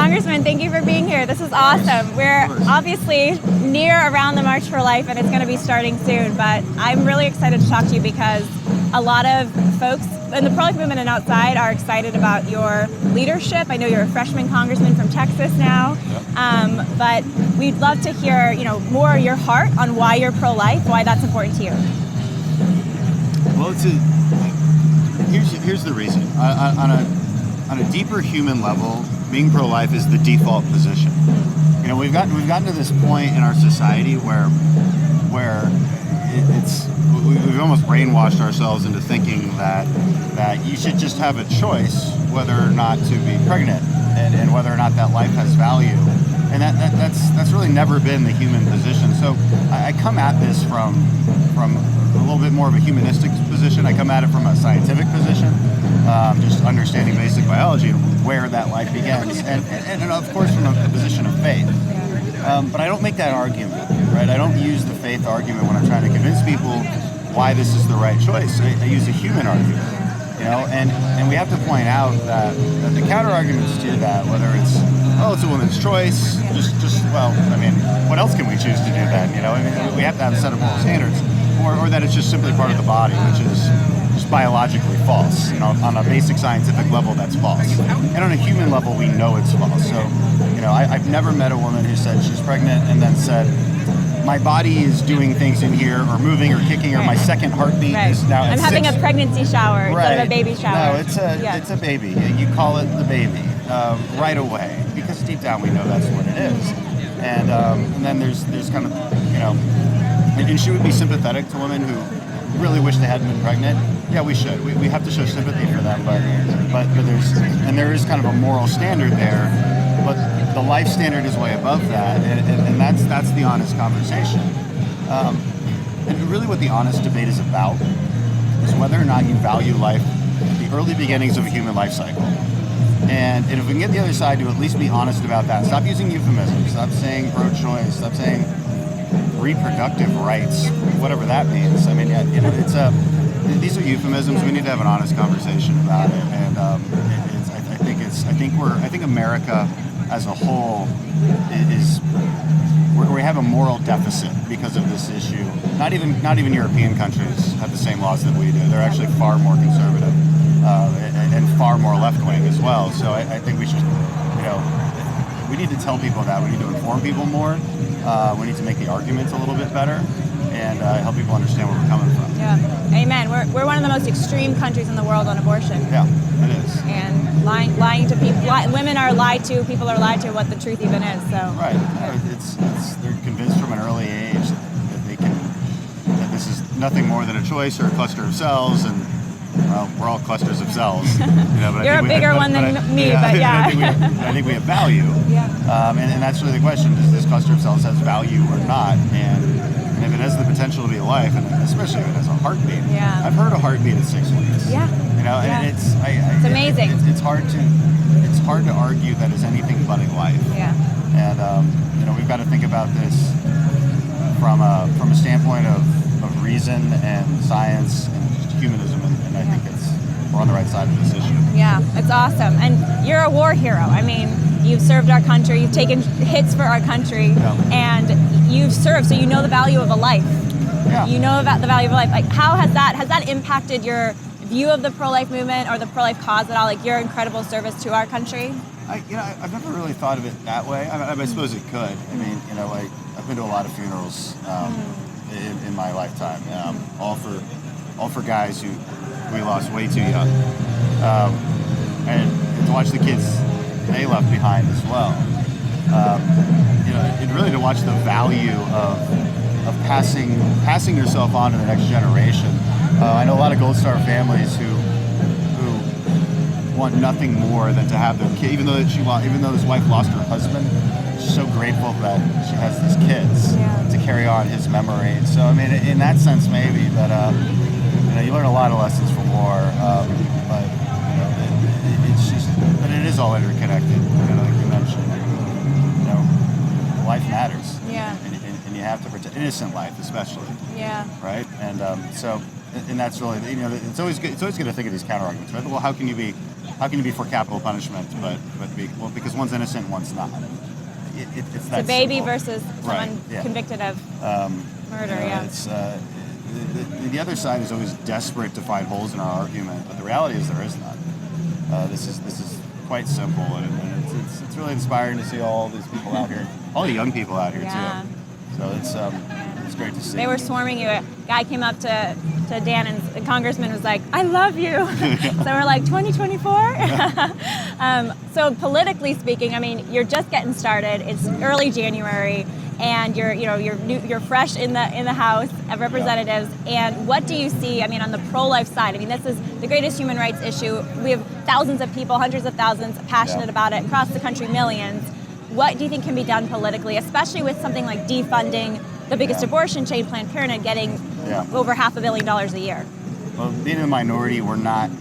Congressman, thank you for being here. This is awesome. We're obviously around the March for Life, and it's going to be starting soon, but I'm really excited to talk to you because a lot of folks in the pro-life movement and outside are excited about your leadership. I know you're a freshman congressman from Texas now, but we'd love to hear, more of your heart on why you're pro-life, why that's important to you. Well, here's the reason. On a deeper human level, being pro-life is the default position. We've gotten to this point in our society where we've almost brainwashed ourselves into thinking that you should just have a choice whether or not to be pregnant and whether or not that life has value. And that's really never been the human position. So I come at this from a little bit more of a humanistic position. I come at it from a scientific position, just understanding basic biology and where that life begins, and of course from a position of faith. But I don't make that argument, right? I don't use the faith argument when I'm trying to convince people why this is the right choice. I use a human argument, and we have to point out that the counter arguments to that, whether it's a woman's choice, what else can we choose to do then? We have to have a set of moral standards, or that it's just simply part of the body, which is just biologically false. On a basic scientific level, that's false, and on a human level, we know it's false. So, I've never met a woman who said she's pregnant and then said, my body is doing things in here, or moving, or kicking, or my second heartbeat is now. I'm having a pregnancy shower instead of a baby shower. No, it's a baby. You call it the baby right away, because deep down we know that's what it is. And then there's kind of and should we be sympathetic to women who really wish they hadn't been pregnant? Yeah, we should. We have to show sympathy for them, but there is kind of a moral standard there, but the life standard is way above that, and that's the honest conversation. And really what the honest debate is about is whether or not you value life at the early beginnings of a human life cycle. And if we can get the other side to at least be honest about that, stop using euphemisms, stop saying pro-choice, stop saying reproductive rights, whatever that means. I mean, these are euphemisms. We need to have an honest conversation about it. And I think America as a whole we have a moral deficit because of this issue. Not even European countries have the same laws that we do. They're actually far more conservative and far more left-wing as well. So I think we should, we need to tell people that. We need to inform people more. We need to make the arguments a little bit better and help people understand where we're coming from. Yeah, amen. We're one of the most extreme countries in the world on abortion. Yeah, it is. And lying to people, women are lied to, people are lied to what the truth even is. So right, they're convinced from an early age that this is nothing more than a choice or a cluster of cells, and well, we're all clusters of cells. But you're a bigger one than me, but yeah. I think we have value. Yeah. And that's really the question: does this cluster of cells has value or not? And if it has the potential to be alive, and especially if it has a heartbeat. Yeah. I've heard a heartbeat at 6 weeks. Yeah. And it's amazing. It's hard to argue that is anything but a life. Yeah. And we've got to think about this from a standpoint of reason and science and just humanism, and I think we're on the right side of this issue. Yeah, it's awesome. And you're a war hero. I mean, you've served our country, you've taken hits for our country, and you've served, so you know the value of a life. Yeah. You know about the value of a life. Like, how has that impacted your view of the pro-life movement or the pro-life cause at all? Like your incredible service to our country? I've never really thought of it that way. I suppose it could. I mean, I've been to a lot of funerals in my lifetime, all for guys who we lost way too young, and to watch the kids they left behind as well. And really to watch the value of passing yourself on to the next generation. I know a lot of Gold Star families who want nothing more than to have their kid, even though his wife lost her husband. She's so grateful that she has these kids to carry on his memory. So I mean, in that sense, maybe that you learn a lot of lessons from war, but it is all interconnected. Like you mentioned, life matters. Yeah. And you have to protect innocent life, especially. Yeah. Right. And so, and that's really it's always good to think of these counter arguments, right? Well, how can you be how can you be for capital punishment, but because one's innocent, one's not. It's that a baby simple. versus someone convicted of murder. The other side is always desperate to find holes in our argument, but the reality is there is none. This is quite simple, and it's really inspiring to see all these people out here, all the young people out here too. So it's great to see. They were swarming you. A guy came up to Dan, and the congressman was like, "I love you." So we're like, 2024. So politically speaking, I mean, you're just getting started. It's early January, and you're fresh in the House of Representatives. And what do you see? I mean, on the pro-life side, I mean, this is the greatest human rights issue. We have thousands of people, hundreds of thousands, passionate about it across the country, millions. What do you think can be done politically, especially with something like defunding the biggest abortion chain, Planned Parenthood, getting over $500 million a year? Well, being in the minority, we're not,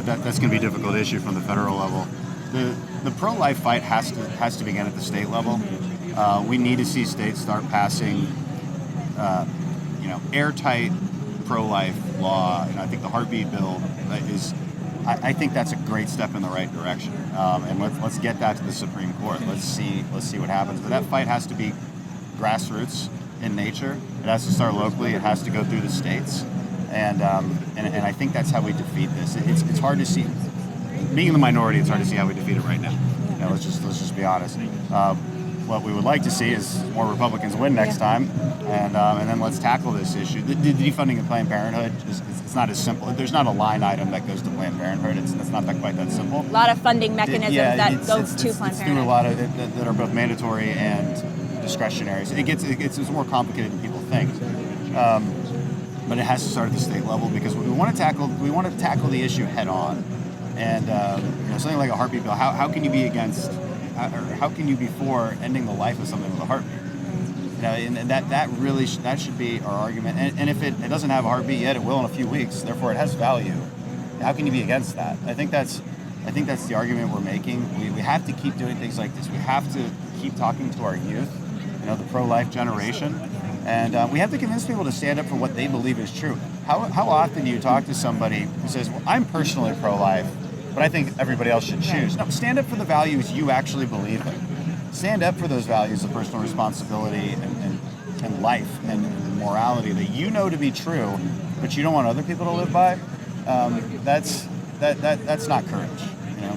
that's going to be a difficult issue from the federal level. The pro-life fight has to begin at the state level. We need to see states start passing, airtight pro-life law. And I think the heartbeat bill is. I think that's a great step in the right direction, and let's get that to the Supreme Court. Let's see what happens. But that fight has to be grassroots in nature. It has to start locally. It has to go through the states, and I think that's how we defeat this. It's hard to see. Being in the minority, it's hard to see how we defeat it right now. Let's just be honest. What we would like to see is more Republicans win next time, and then let's tackle this issue. The defunding of Planned Parenthood it's not as simple. There's not a line item that goes to Planned Parenthood. It's not quite that simple. A lot of funding mechanisms that go to Planned Parenthood. It's through a lot of that are both mandatory and discretionary. So it's more complicated than people think. But it has to start at the state level because we want to tackle the issue head on, and something like a heartbeat bill. How can you be against? Or how can you be for ending the life of something with a heartbeat? And that should be our argument. And if it doesn't have a heartbeat yet, it will in a few weeks. Therefore, it has value. How can you be against that? I think that's the argument we're making. We have to keep doing things like this. We have to keep talking to our youth, the pro-life generation, and we have to convince people to stand up for what they believe is true. How often do you talk to somebody who says, "Well, I'm personally pro-life, but I think everybody else should choose"? No, stand up for the values you actually believe in. Stand up for those values of personal responsibility and life and morality that you know to be true, but you don't want other people to live by. That's not courage.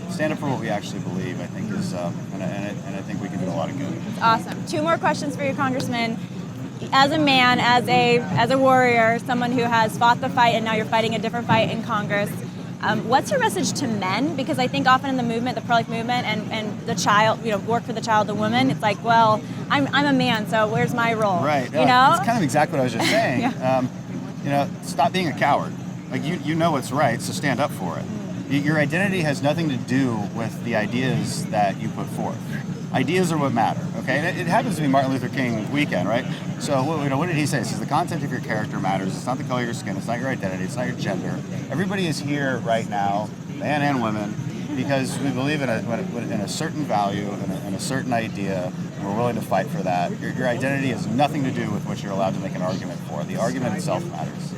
Stand up for what we actually believe. I think is, and I think we can do a lot of good. Awesome. 2 more questions for you, Congressman. As a man, as a warrior, someone who has fought the fight, and now you're fighting a different fight in Congress. What's your message to men? Because I think often in the movement, the pro-life movement, and the child, work for the child, the woman, it's like, well, I'm a man, so where's my role? Right. It's kind of exactly what I was just saying. Stop being a coward. Like you know what's right, so stand up for it. Your identity has nothing to do with the ideas that you put forth. Ideas are what matter, okay? And it happens to be Martin Luther King weekend, right? So, what did he say? He says, the content of your character matters. It's not the color of your skin. It's not your identity. It's not your gender. Everybody is here right now, men and women, because we believe in a certain value and a certain idea, and we're willing to fight for that. Your identity has nothing to do with what you're allowed to make an argument for. The argument itself matters.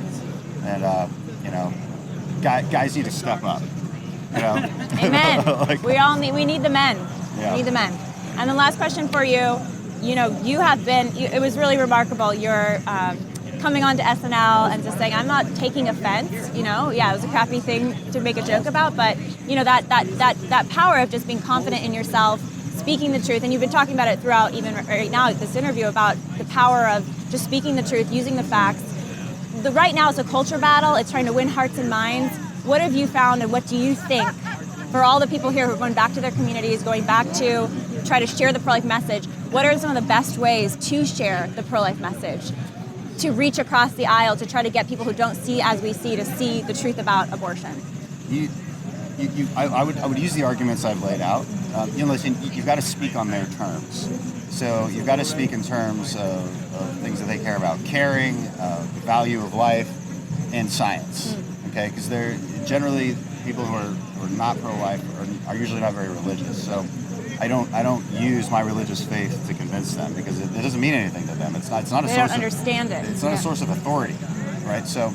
And, guys need to step up. Amen. We need the men. Yeah. We need the men. And the last question for you, you have been, it was really remarkable, you're coming on to SNL and just saying, I'm not taking offense, it was a crappy thing to make a joke about, but, that power of just being confident in yourself, speaking the truth, and you've been talking about it throughout even right now this interview about the power of just speaking the truth, using the facts. Right now it's a culture battle, it's trying to win hearts and minds. What have you found, and what do you think for all the people here who are going back to their communities, going back to try to share the pro-life message? What are some of the best ways to share the pro-life message, to reach across the aisle, to try to get people who don't see as we see to see the truth about abortion? I would use the arguments I've laid out. Listen, you've got to speak on their terms. So you've got to speak in terms of things that they care about: caring, the value of life, and science. Okay, because they're generally people who are not pro-life are usually not very religious. So I don't use my religious faith to convince them, because it doesn't mean anything to them. It's not a source. They don't understand it. It's not a source of authority, right? So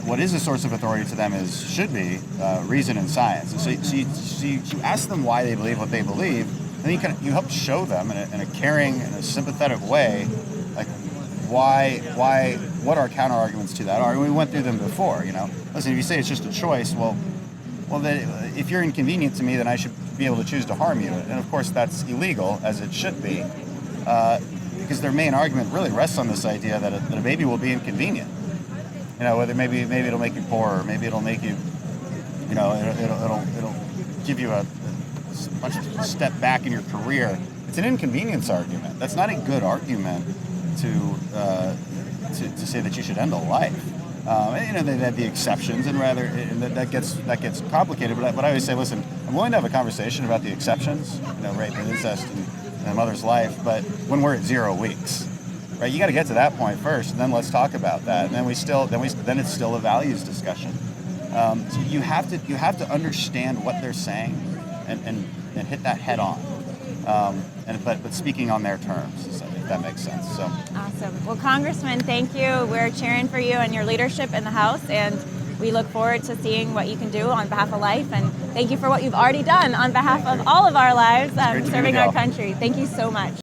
what is a source of authority to them should be reason and science. And so you ask them why they believe what they believe, and then you help show them in a caring and a sympathetic way, like what our counter arguments to that are. And we went through them before. Listen, if you say it's just a choice, well, then if you're inconvenient to me, then I should be able to choose to harm you. And of course, that's illegal, as it should be, because their main argument really rests on this idea that a baby will be inconvenient. Whether maybe it'll make you poorer, maybe it'll make you, it'll give you a bunch of step back in your career. It's an inconvenience argument. That's not a good argument to say that you should end a life. They have the exceptions, and that gets complicated. But I always say, listen, I'm willing to have a conversation about the exceptions, rape and incest in a mother's life, but when we're at 0 weeks. Right, you got to get to that point first, and then let's talk about that. And then it's still a values discussion. So you have to understand what they're saying, and hit that head on. But speaking on their terms, if that makes sense. So awesome. Well, Congressman, thank you. We're cheering for you and your leadership in the House, and we look forward to seeing what you can do on behalf of life. And thank you for what you've already done on behalf of all of our lives, serving our country. Thank you so much.